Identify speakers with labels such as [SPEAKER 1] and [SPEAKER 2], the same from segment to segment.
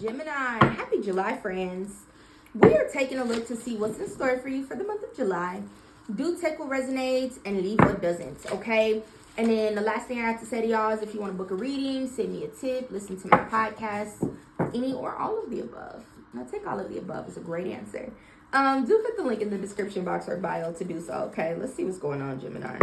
[SPEAKER 1] Gemini, happy July, friends. We are taking a look to see what's in store for you for the month of July. Do take what resonates and leave what doesn't, okay? And then the last thing I have to say to y'all is if you want to book a reading, send me a tip, listen to my podcast, any or all of the above. I'll take all of the above. It's a great answer. Do click the link in the description box or bio to do so, okay? Let's see what's going on, Gemini.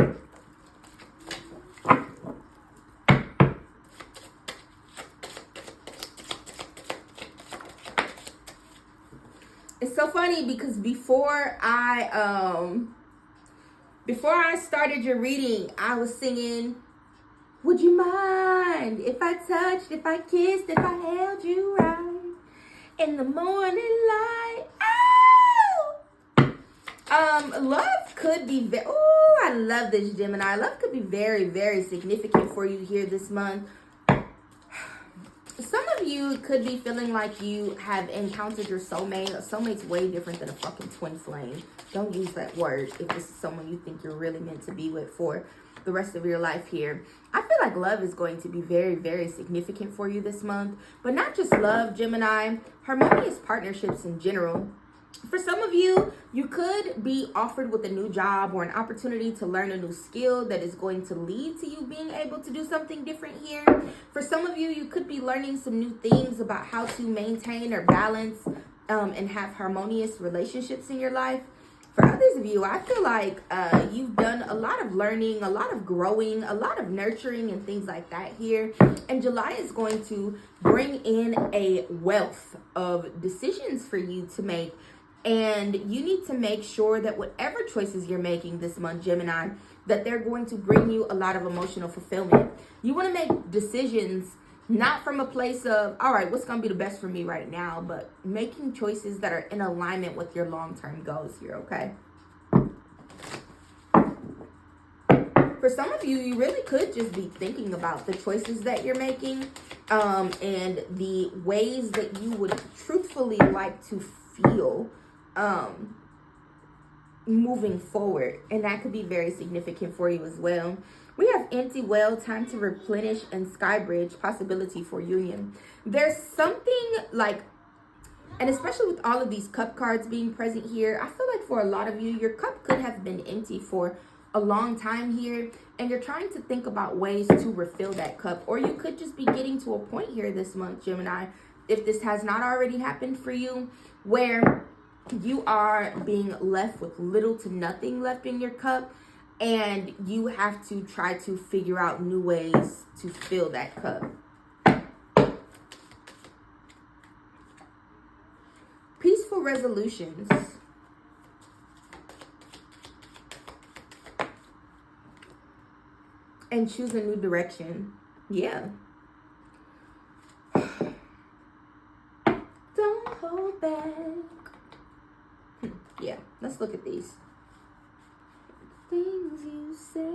[SPEAKER 1] It's so funny because before I started your reading, I was singing, would you mind if I touched, if I kissed, if I held you right in the morning light? Love could be I love this, Gemini. Love could be very, very significant for you here this month. Some of you could be feeling like you have encountered your soulmate. A soulmate's way different than a fucking twin flame. Don't use that word if this is someone you think you're really meant to be with for the rest of your life here. I feel like love is going to be very, very significant for you this month. But not just love, Gemini. Harmonious partnerships in general. For some of you, you could be offered with a new job or an opportunity to learn a new skill that is going to lead to you being able to do something different here. For some of you, you could be learning some new things about how to maintain or balance and have harmonious relationships in your life. For others of you, I feel like you've done a lot of learning, a lot of growing, a lot of nurturing and things like that here. And July is going to bring in a wealth of decisions for you to make. And you need to make sure that whatever choices you're making this month, Gemini, that they're going to bring you a lot of emotional fulfillment. You want to make decisions not from a place of, all right, what's going to be the best for me right now, but making choices that are in alignment with your long-term goals here, okay? For some of you, you really could just be thinking about the choices that you're making and the ways that you would truthfully like to feel moving forward, and that could be very significant for you as well. We have empty well, time to replenish, and sky bridge, possibility for union. There's something like, and especially with all of these cup cards being present here, I feel like for a lot of you, your cup could have been empty for a long time here, and you're trying to think about ways to refill that cup. Or you could just be getting to a point here this month, Gemini, if this has not already happened for you, where you are being left with little to nothing left in your cup, and you have to try to figure out new ways to fill that cup. Peaceful resolutions. And choose a new direction. Yeah. Don't hold back. Yeah, let's look at these. Things you say.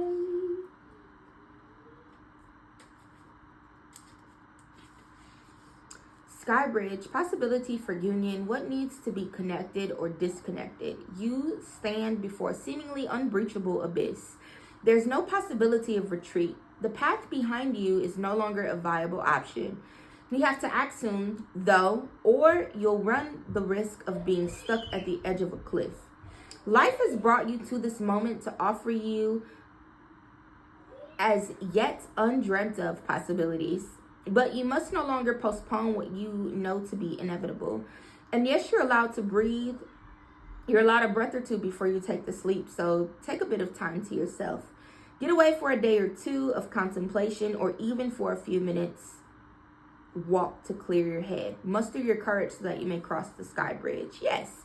[SPEAKER 1] Sky bridge, possibility for union. What needs to be connected or disconnected? You stand before a seemingly unbreachable abyss. There's no possibility of retreat. The path behind you is no longer a viable option. You have to act soon, though, or you'll run the risk of being stuck at the edge of a cliff. Life has brought you to this moment to offer you as yet undreamt of possibilities, but you must no longer postpone what you know to be inevitable. And yes, you're allowed to breathe. You're allowed a breath or two before you take the sleep, so take a bit of time to yourself. Get away for a day or two of contemplation, or even for a few minutes. Walk to clear your head. Muster your courage so that you may cross the sky bridge. Yes.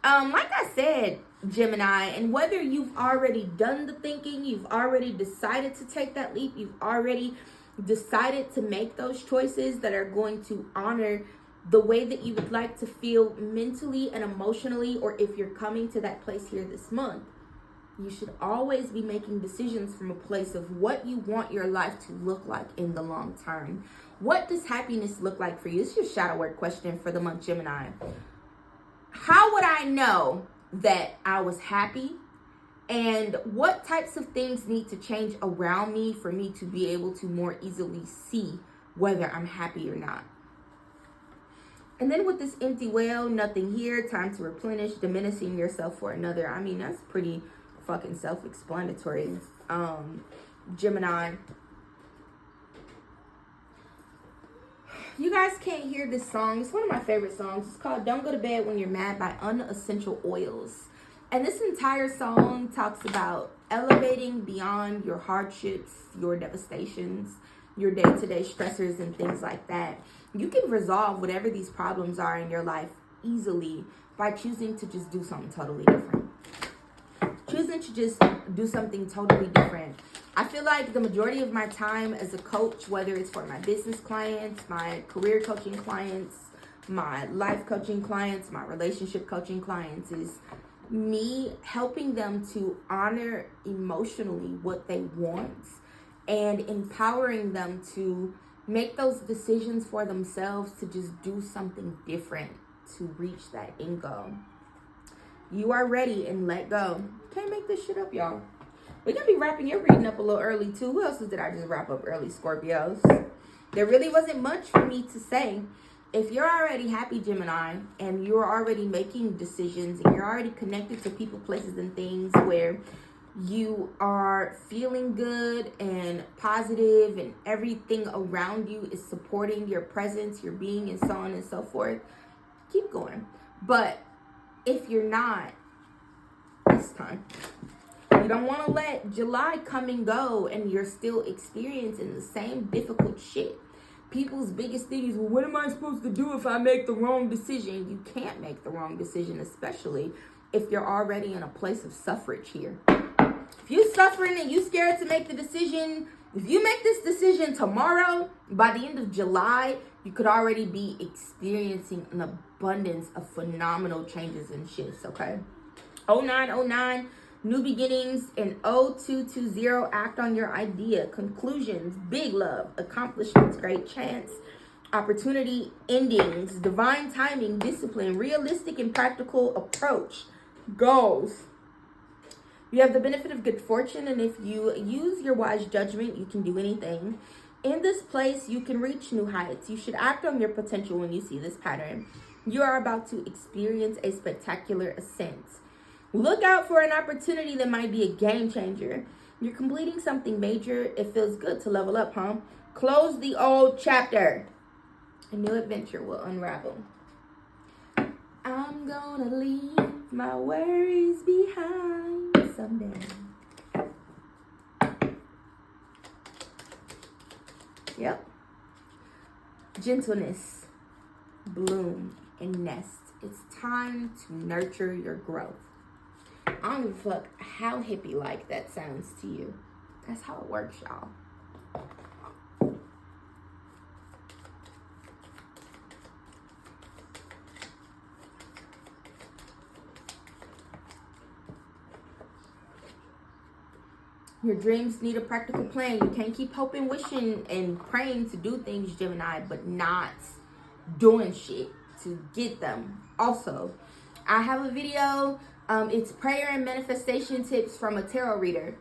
[SPEAKER 1] Like I said, Gemini, and whether you've already done the thinking, you've already decided to take that leap, you've already decided to make those choices that are going to honor the way that you would like to feel mentally and emotionally, or if you're coming to that place here this month, you should always be making decisions from a place of what you want your life to look like in the long term. What does happiness look like for you? This is your shadow word question for the month, Gemini. How would I know that I was happy? And what types of things need to change around me for me to be able to more easily see whether I'm happy or not? And then with this empty well, nothing here, time to replenish, diminishing yourself for another. I mean, that's pretty fucking self-explanatory. Gemini. You guys can't hear this song. It's one of my favorite songs. It's called Don't Go to Bed When You're Mad by Unessential Oils. And this entire song talks about elevating beyond your hardships, your devastations, your day-to-day stressors and things like that. You can resolve whatever these problems are in your life easily by choosing to just do something totally different. Choosing to just do something totally different. I feel like the majority of my time as a coach, whether it's for my business clients, my career coaching clients, my life coaching clients, my relationship coaching clients, is me helping them to honor emotionally what they want and empowering them to make those decisions for themselves to just do something different to reach that end goal. You are ready and let go. Can't make this shit up, y'all. We're going to be wrapping your reading up a little early, too. Who else did I just wrap up early, Scorpios? There really wasn't much for me to say. If you're already happy, Gemini, and you're already making decisions, and you're already connected to people, places, and things where you are feeling good and positive, and everything around you is supporting your presence, your being, and so on and so forth, keep going. But if you're not, it's time. You don't want to let July come and go and you're still experiencing the same difficult shit. People's biggest thing is, well, what am I supposed to do if I make the wrong decision? You can't make the wrong decision, especially if you're already in a place of suffrage here. If you're suffering and you're scared to make the decision, if you make this decision tomorrow, by the end of July, you could already be experiencing an abundance of phenomenal changes and shifts, okay? 0909, new beginnings, and 0220, act on your idea, conclusions, big love, accomplishments, great chance, opportunity, endings, divine timing, discipline, realistic and practical approach, goals. You have the benefit of good fortune, and if you use your wise judgment, you can do anything. In this place, you can reach new heights. You should act on your potential when you see this pattern. You are about to experience a spectacular ascent. Look out for an opportunity that might be a game changer. You're completing something major. It feels good to level up, huh? Close the old chapter. A new adventure will unravel. I'm gonna leave my worries behind someday. Yep. Gentleness, bloom, and nest. It's time to nurture your growth. I don't give a fuck how hippie-like that sounds to you. That's how it works, y'all. Your dreams need a practical plan. You can't keep hoping, wishing, and praying to do things, Gemini, but not doing shit to get them. Also, I have a video. It's prayer and manifestation tips from a tarot reader.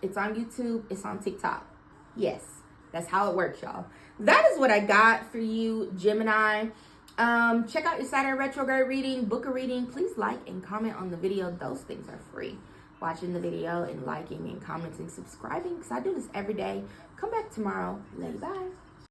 [SPEAKER 1] It's on YouTube. It's on TikTok. Yes, that's how it works, y'all. That is what I got for you, Gemini. Check out your Saturn retrograde reading, book a reading. Please like and comment on the video. Those things are free. Watching the video and liking and commenting, subscribing, because I do this every day. Come back tomorrow. Lady, bye.